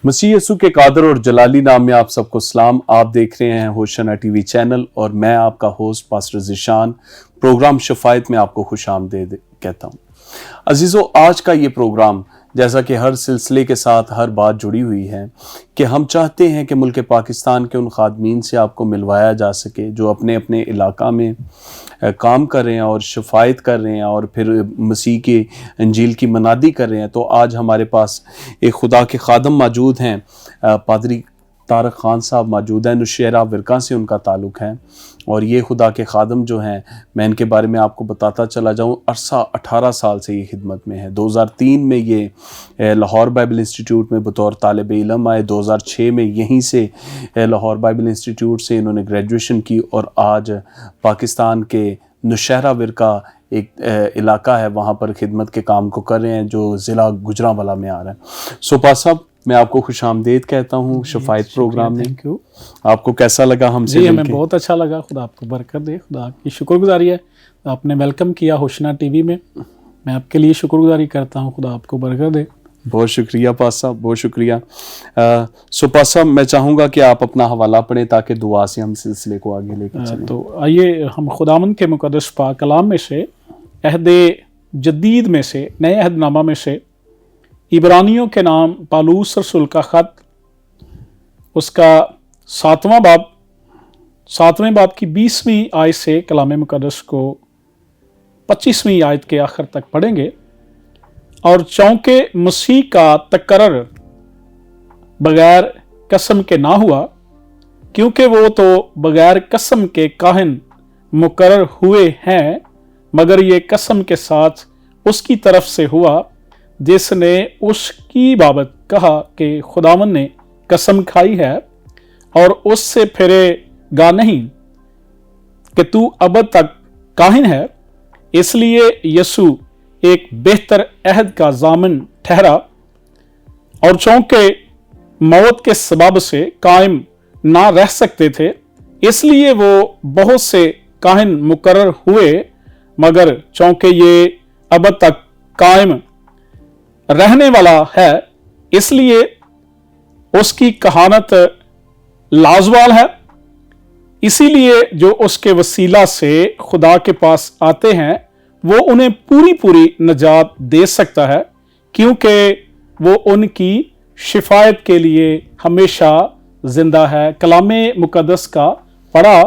मसीह यसू के कादर और जलाली नाम में आप सबको सलाम। आप देख रहे हैं होशना टीवी चैनल और मैं आपका host pastor Zeeshan programme Shafayat में आपको खुश आमदीद कहता हूँ। अजीज़ों, आज का ये प्रोग्राम जैसा कि हर सिलसिले के साथ हर बात जुड़ी हुई है कि हम चाहते हैं कि मुल्क पाकिस्तान के उन खादमीन से आपको मिलवाया जा सके जो अपने अपने इलाका में काम कर रहे हैं और शफायत कर रहे हैं और फिर मसीह के इंजील की मनादी कर रहे हैं। तो आज हमारे पास एक खुदा के खादम मौजूद हैं, पादरी तारक खान साहब मौजूद हैं। नौशहरा विरका से उनका ताल्लुक़ है और ये खुदा के खादम जो हैं, मैं इनके बारे में आपको बताता चला जाऊँ। अरसा 18 साल से ये खिदमत में है। 2003 में ये लाहौर बाइबल इंस्टीट्यूट में बतौर तालिब इल्म आए। 2006 में यहीं से लाहौर बाइबल इंस्टीट्यूट से इन्होंने ग्रेजुएशन की और आज पाकिस्तान के नौशहरा विरका एक इलाका है, वहाँ पर खिदमत के काम को कर रहे हैं जो ज़िला गुजरांवाला में आ रहा है। सोपा साहब, मैं आपको खुश आमदीद कहता हूँ शफायत प्रोग्राम में। Thank you. आपको कैसा लगा हमसे? जी, हमें बहुत अच्छा लगा। खुदा आपको बरकत दे। खुदा की शुक्रगुजारी है, आपने वेलकम किया होशना टीवी में। मैं आपके लिए शुक्रगुजारी करता हूँ। खुदा आपको बरकत दे। बहुत शुक्रिया पास साहब, बहुत शुक्रिया। सो पास साहब, मैं चाहूँगा कि आप अपना हवाला पढ़ें ताकि दुआ से हम सिलसिले को आगे लेकर चलें। तो आइए हम खुदावंद के मुकद्दस पाक कलाम में से, अहद जदीद में से, नए अहदनामा में से इब्रानियों के नाम पालूस रसूल का ख़त, उसका 7वां बाब की 20वीं आयत से कलाम मुकद्दस को 25वीं आयत के आखिर तक पढ़ेंगे। और चौंके मसीह का तकर्रर बगैर कसम के ना हुआ, क्योंकि वो तो बगैर कसम के काहिन मुकर्रर हुए हैं, मगर ये कसम के साथ उसकी तरफ से हुआ जिसने उसकी बाबत कहा कि खुदावन ने कसम खाई है और उससे फिरेगा नहीं कि तू अब तक काहिन है। इसलिए यसू एक बेहतर अहद का ज़ामिन ठहरा और चूंकि मौत के सबब से कायम ना रह सकते थे, इसलिए वो बहुत से काहिन मुकर्रर हुए, मगर चूंकि ये अब तक कायम रहने वाला है, इसलिए उसकी कहानत लाजवाल है। इसीलिए जो उसके वसीला से खुदा के पास आते हैं वो उन्हें पूरी पूरी नजात दे सकता है, क्योंकि वो उनकी शिफायत के लिए हमेशा जिंदा है। कलामे मुकद्दस का पढ़ा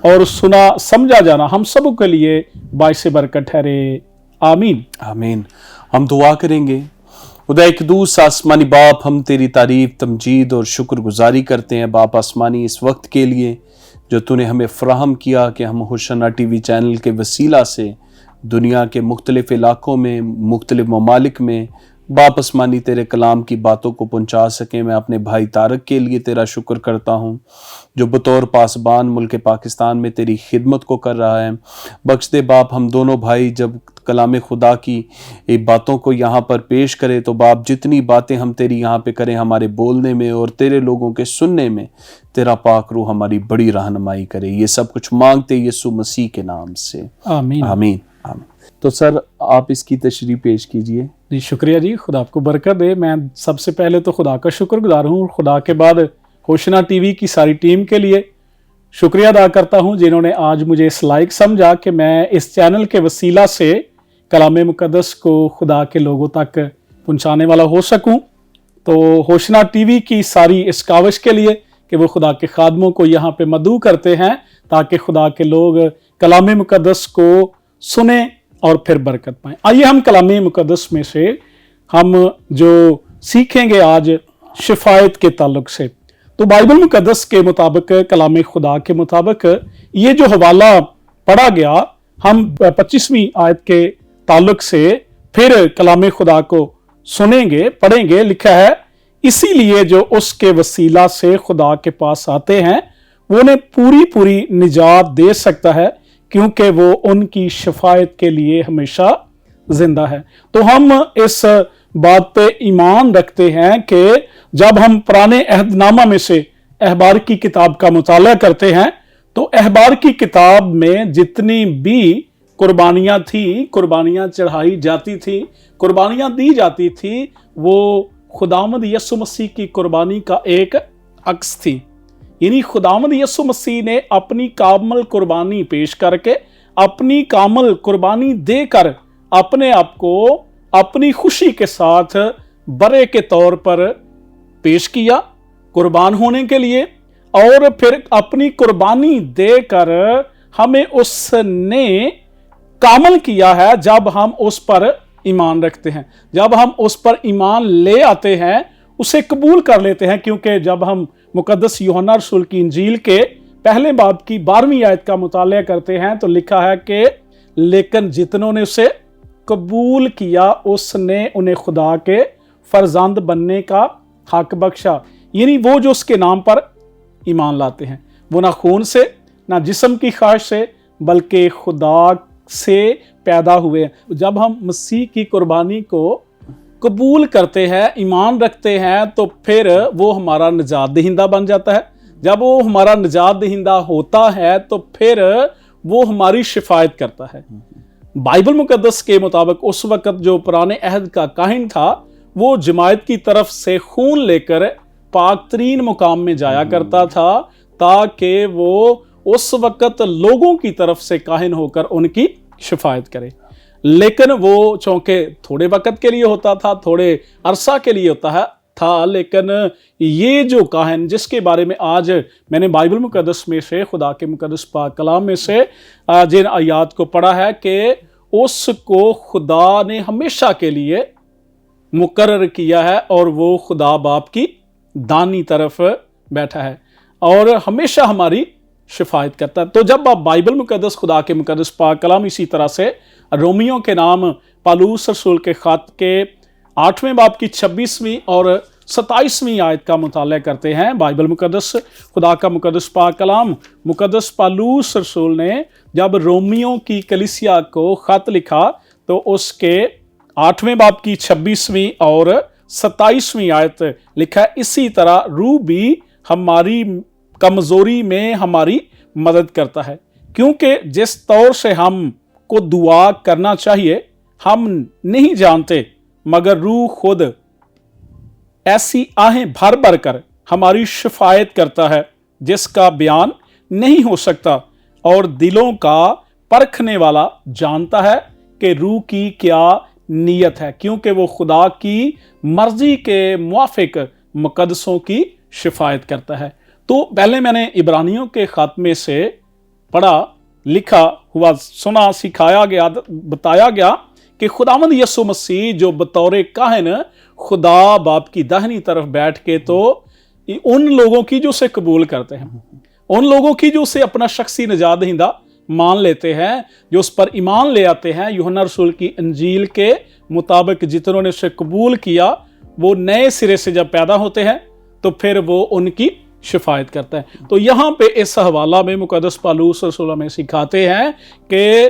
और सुना समझा जाना हम सबों के लिए बाइस बरकत ठहरे। आमीन आमीन। हम दुआ करेंगे। खुदा क़ुद्दूस आसमानी बाप, हम तेरी तारीफ, तमजीद और शुक्रगुजारी करते हैं बाप आसमानी इस वक्त के लिए जो तूने हमें फ़राहम किया कि हम होशना टीवी चैनल के वसीला से दुनिया के मुख्तलिफ इलाकों में, मुख्तलिफ ममालिक में बाप आसमानी तेरे कलाम की बातों को पहुँचा सकें। मैं अपने भाई तारक के लिए तेरा शुक्र करता हूँ जो बतौर पासबान मुल्क पाकिस्तान में तेरी खिदमत को कर रहा है। बख्श दे बाप, हम दोनों भाई जब कलाम खुदा की बातों को यहाँ पर पेश करें तो बाप जितनी बातें हम तेरी यहाँ पे करें, हमारे बोलने में और तेरे लोगों के सुनने में तेरा पाक रूह हमारी बड़ी रहनुमाई करे। ये सब कुछ मांगते यीशु मसीह के नाम से, आमीन आमीन आमीन। तो सर, आप इसकी तशरीह पेश कीजिए। जी, शुक्रिया जी। खुदा आपको बरकत दे। मैं सबसे पहले तो खुदा का शुक्रगुजार हूँ। खुदा के बाद होशना टीवी की सारी टीम के लिए शुक्रिया अदा करता हूँ जिन्होंने आज मुझे इस लायक समझा कि मैं इस चैनल के वसीला से कलाम मुकद्दस को खुदा के लोगों तक पहुँचाने वाला हो सकूँ। तो होशना टीवी की सारी इस काविश के लिए कि वो खुदा के खादमों को यहाँ पे मदऊ करते हैं ताकि खुदा के लोग कलाम मुकद्दस को सुने और फिर बरकत पाएं। आइए हम कलाम मुकद्दस में से हम जो सीखेंगे आज शिफायत के ताल्लुक से। तो बाइबल मुकद्दस के मुताबिक, कलाम खुदा के मुताबिक ये जो हवाला पढ़ा गया, हम 25वीं आयत के ताल्लुक से फिर कलाम खुदा को सुनेंगे, पढ़ेंगे। लिखा है, इसीलिए जो उसके वसीला से खुदा के पास आते हैं वो उन्हें पूरी पूरी निजात दे सकता है, क्योंकि वो उनकी शिफायत के लिए हमेशा जिंदा है। तो हम इस बात पे ईमान रखते हैं कि जब हम पुराने अहदनामा में से अहबार की किताब का मुताला करते हैं तो अहबार की किताब में जितनी भी कुर्बानियां थी, कुर्बानियां चढ़ाई जाती थी, कुर्बानियां दी जाती थी, वो खुदावंद यसु मसीह की कुर्बानी का एक अक्स थी। यानी खुदावंद यसु मसीह ने अपनी कामल कुर्बानी पेश करके, अपनी कामल कुर्बानी देकर अपने आप को अपनी खुशी के साथ बरे के तौर पर पेश किया कुर्बान होने के लिए, और फिर अपनी कुर्बानी देकर हमें उसने कामल किया है जब हम उस पर ईमान रखते हैं, जब हम उस पर ईमान ले आते हैं, उसे कबूल कर लेते हैं। क्योंकि जब हम मुकद्दस यूहन्ना रसूल की इंजील के पहले बाब की 12वीं आयत का मुताला करते हैं तो लिखा है कि लेकिन जितनों ने उसे कबूल किया उसने उन्हें खुदा के फर्जंद बनने का हक बख्शा। यानी वो जो उसके नाम पर ईमान लाते हैं, वो ना खून से ना जिस्म की ख्वाहिश से बल्कि खुदा से पैदा हुए। जब हम मसीह की कुर्बानी को कबूल करते हैं, ईमान रखते हैं, तो फिर वो हमारा निजात दहिंदा बन जाता है। जब वो हमारा निजात दहिंदा होता है तो फिर वो हमारी शिफायत करता है। बाइबल मुकद्दस के मुताबिक उस वक्त जो पुराने अहद का काहिन था, वो जमायत की तरफ से खून लेकर पाक तरीन मुकाम में जाया करता था ताकि वो उस वक्त लोगों की तरफ से काहिन होकर उनकी शिफायत करे। लेकिन वो चूंकि थोड़े वक्त के लिए होता था, थोड़े अरसा के लिए होता है था, लेकिन ये जो काहिन जिसके बारे में आज मैंने बाइबल मुकद्दस में से, खुदा के मुकद्दस पाक कलाम में से जिन आयात को पढ़ा है कि उसको खुदा ने हमेशा के लिए मुकर्रर किया है और वो खुदा बाप की दानी तरफ बैठा है और हमेशा हमारी शिफायत करता है। तो जब आप बाइबल मुकद्दस, खुदा के मुकद्दस पाक कलाम, इसी तरह से रोमियों के नाम पालूस रसूल के ख़त के 8वें बाब की 26वीं और 27वीं आयत का मुताला करते हैं, बाइबल मुकद्दस, खुदा का मुकद्दस पाक कलाम, मुकद्दस पालूस रसूल ने जब रोमियों की कलीसिया को ख़त लिखा तो उसके 8वें बाब की 26वीं और 27वीं आयत लिखा है, इसी तरह रूह भी हमारी कमजोरी में हमारी मदद करता है, क्योंकि जिस तौर से हम को दुआ करना चाहिए हम नहीं जानते, मगर रूह खुद ऐसी आहें भर भर कर हमारी शिफायत करता है जिसका बयान नहीं हो सकता, और दिलों का परखने वाला जानता है कि रूह की क्या नीयत है, क्योंकि वो खुदा की मर्जी के मुआफिक मुकद्दसों की शिफायत करता है। तो पहले मैंने इब्रानियों के खात्मे से पढ़ा, लिखा हुआ, सुना, सिखाया गया, बताया गया कि खुदावंद यसु मसीह जो बतौर काहिन खुदा बाप की दाहिनी तरफ बैठ के तो उन लोगों की जो उसे कबूल करते हैं, उन लोगों की जो उसे अपना शख्सी निजात दहिंदा मान लेते हैं, जो उस पर ईमान ले आते हैं, यूहन्ना रसूल की इंजील के मुताबिक जितनों ने उसे कबूल किया वो नए सिरे से जब पैदा होते हैं तो फिर वो उनकी शिफायत करता है। तो यहाँ पे इस हवाला में मुकद्दस पालूस रसूल में सिखाते हैं कि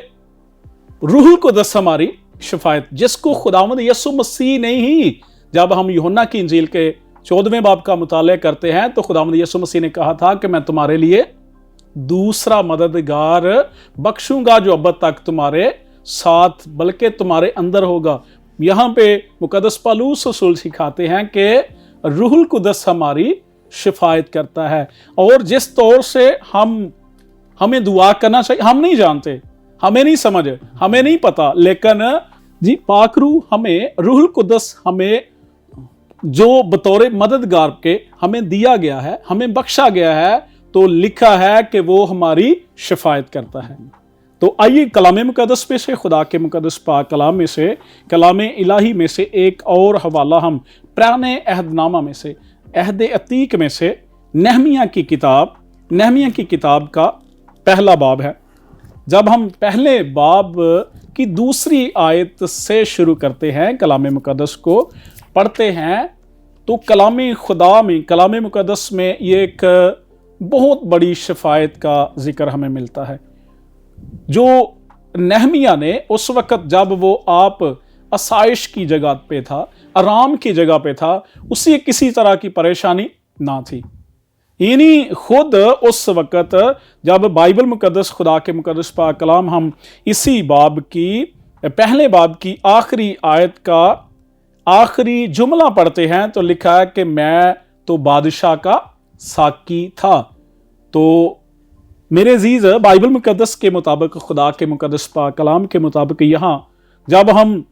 रूहुल कुद्दस हमारी शिफायत, जिसको खुदावंद यसु मसीह ने ही, जब हम यूहन्ना की इंजील के 14वें बाब का मुताला करते हैं तो खुदावंद यसु मसीह ने कहा था कि मैं तुम्हारे लिए दूसरा मददगार बख्शूंगा जो अब तक तुम्हारे साथ बल्कि तुम्हारे अंदर होगा। यहाँ पे मुकद्दस पालूस रसूल सिखाते हैं कि रूहुल कुद्दस हमारी शिफायत करता है, और जिस तौर से हमें दुआ करना चाहिए हम नहीं जानते, हमें नहीं समझ, हमें नहीं पता, लेकिन जी पाक रूह हमें, रूहुल कुद्दस हमें जो बतौर मददगार के हमें दिया गया है, हमें बख्शा गया है, तो लिखा है कि वो हमारी शिफायत करता है। तो आइए कलाम मुकद्दस में से, खुदा के मुकद्दस पाक कलाम में से, कलाम इलाही में से एक और हवाला हम पुराने अहदनामा में से, अहद अतीक में से, नहमिया की किताब का पहला बाब है। जब हम पहले बाब की दूसरी आयत से शुरू करते हैं, कलाम मुकद्दस को पढ़ते हैं, तो कलाम खुदा में, कलाम मुकद्दस में ये एक बहुत बड़ी शिफायत का जिक्र हमें मिलता है, जो नहमिया ने उस वक़्त जब वो आप आसाइश की जगह पे था, आराम की जगह पे था, उसे किसी तरह की परेशानी ना थी। यानी खुद उस वक़्त जब बाइबल मुकद्दस, खुदा के मुकद्दस पाक कलाम, हम इसी बाब की, पहले बाब की आखिरी आयत का आखिरी जुमला पढ़ते हैं तो लिखा है कि मैं तो बादशाह का साकी था। तो मेरे अजीज, बाइबल मुकद्दस के मुताबिक, खुदा के मुकद्दस पाक कलाम के मुताबिक, यहाँ जब हम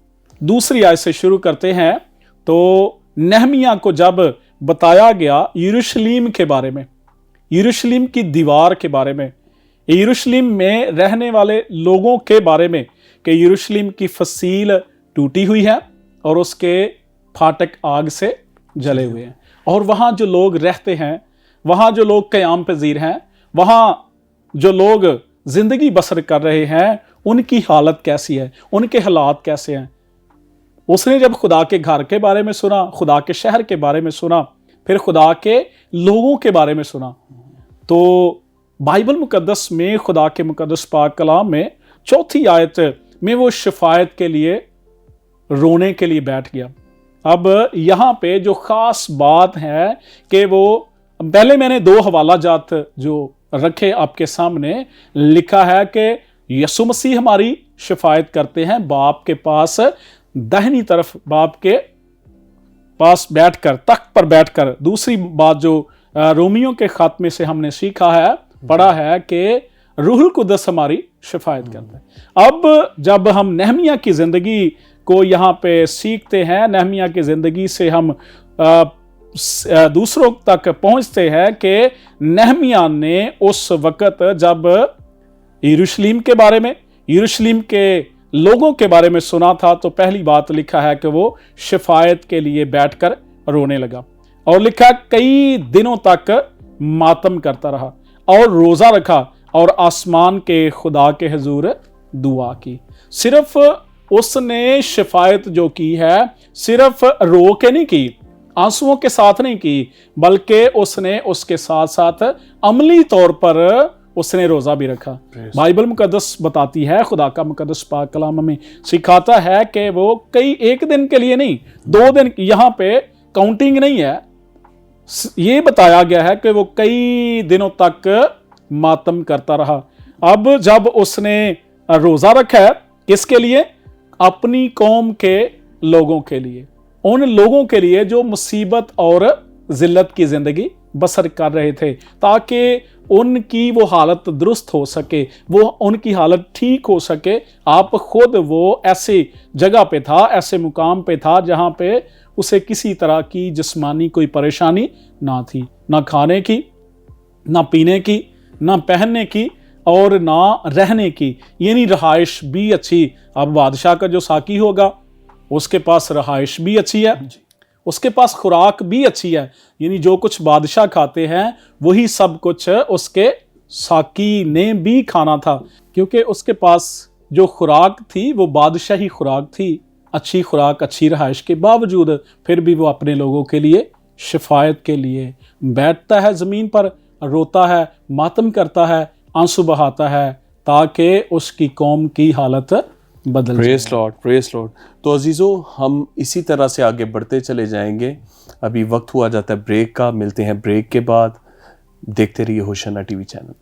दूसरी आयत से शुरू करते हैं तो नहमिया को जब बताया गया यरूशलेम के बारे में, यरूशलेम की दीवार के बारे में, यरूशलेम में रहने वाले लोगों के बारे में, कि यरूशलेम की फसील टूटी हुई है और उसके फाटक आग से जले हुए हैं, और वहाँ जो लोग रहते हैं, वहाँ जो लोग क़याम पज़ीर हैं, वहाँ जो लोग ज़िंदगी बसर कर रहे हैं, उनकी हालत कैसी है, उनके हालात कैसे हैं। उसने जब खुदा के घर के बारे में सुना, खुदा के शहर के बारे में सुना, फिर खुदा के लोगों के बारे में सुना, तो बाइबल मुकद्दस में, खुदा के मुकद्दस पाक कलाम में चौथी आयत में वो शिफायत के लिए, रोने के लिए बैठ गया। अब यहाँ पे जो ख़ास बात है कि वो, पहले मैंने 2 हवाला जात जो रखे आपके सामने, लिखा है कि यसु मसीह हमारी शिफायत करते हैं बाप के पास, दाहिनी तरफ बाप के पास बैठकर, तख्त पर बैठकर। दूसरी बात जो रोमियो के खात्मे से हमने सीखा है, पढ़ा है कि रूहुल कुद्दस हमारी शिफायत करता है। अब जब हम नहमिया की ज़िंदगी को यहाँ पे सीखते हैं, नहमिया की ज़िंदगी से हम दूसरों तक पहुँचते हैं कि नहमिया ने उस वक़्त जब यरूशलेम के बारे में, यरूशलेम के लोगों के बारे में सुना था, तो पहली बात लिखा है कि वो शिफायत के लिए बैठकर रोने लगा, और लिखा कई दिनों तक मातम करता रहा और रोज़ा रखा और आसमान के खुदा के हुजूर दुआ की। सिर्फ उसने शिफायत जो की है, सिर्फ रो के नहीं की, आंसुओं के साथ नहीं की, बल्कि उसने उसके साथ साथ अमली तौर पर उसने रोज़ा भी रखा। बाइबल मुकद्दस बताती है, खुदा का मुकद्दस पाक कलाम में सिखाता है कि वो कई, एक दिन के लिए नहीं, 2 दिन, यहाँ पे काउंटिंग नहीं है, ये बताया गया है कि वो कई दिनों तक मातम करता रहा। अब जब उसने रोज़ा रखा है, किसके लिए? अपनी कौम के लोगों के लिए, उन लोगों के लिए जो मुसीबत और ज़िल्लत की ज़िंदगी बसर कर रहे थे, ताकि उनकी वो हालत दुरुस्त हो सके, वो उनकी हालत ठीक हो सके। आप खुद वो ऐसी जगह पे था, ऐसे मुकाम पे था जहाँ पे उसे किसी तरह की जिस्मानी कोई परेशानी ना थी, ना खाने की, ना पीने की, ना पहनने की, और ना रहने की, यानी रहाइश भी अच्छी। अब बादशाह का जो साकी होगा उसके पास रहाइश भी अच्छी है, उसके पास खुराक भी अच्छी है, यानी जो कुछ बादशाह खाते हैं वही सब कुछ उसके साकी ने भी खाना था, क्योंकि उसके पास जो खुराक थी वो बादशाही खुराक थी। अच्छी खुराक, अच्छी रहाइश के बावजूद फिर भी वो अपने लोगों के लिए, शिफायत के लिए बैठता है, ज़मीन पर रोता है, मातम करता है, आंसू बहाता है, ताकि उसकी कौम की हालत बदल जाए। Praise Lord, praise Lord. तो अजीज़ों, हम इसी तरह से आगे बढ़ते चले जाएंगे। अभी वक्त हुआ जाता है ब्रेक का, मिलते हैं ब्रेक के बाद। देखते रहिए होशाना टीवी चैनल।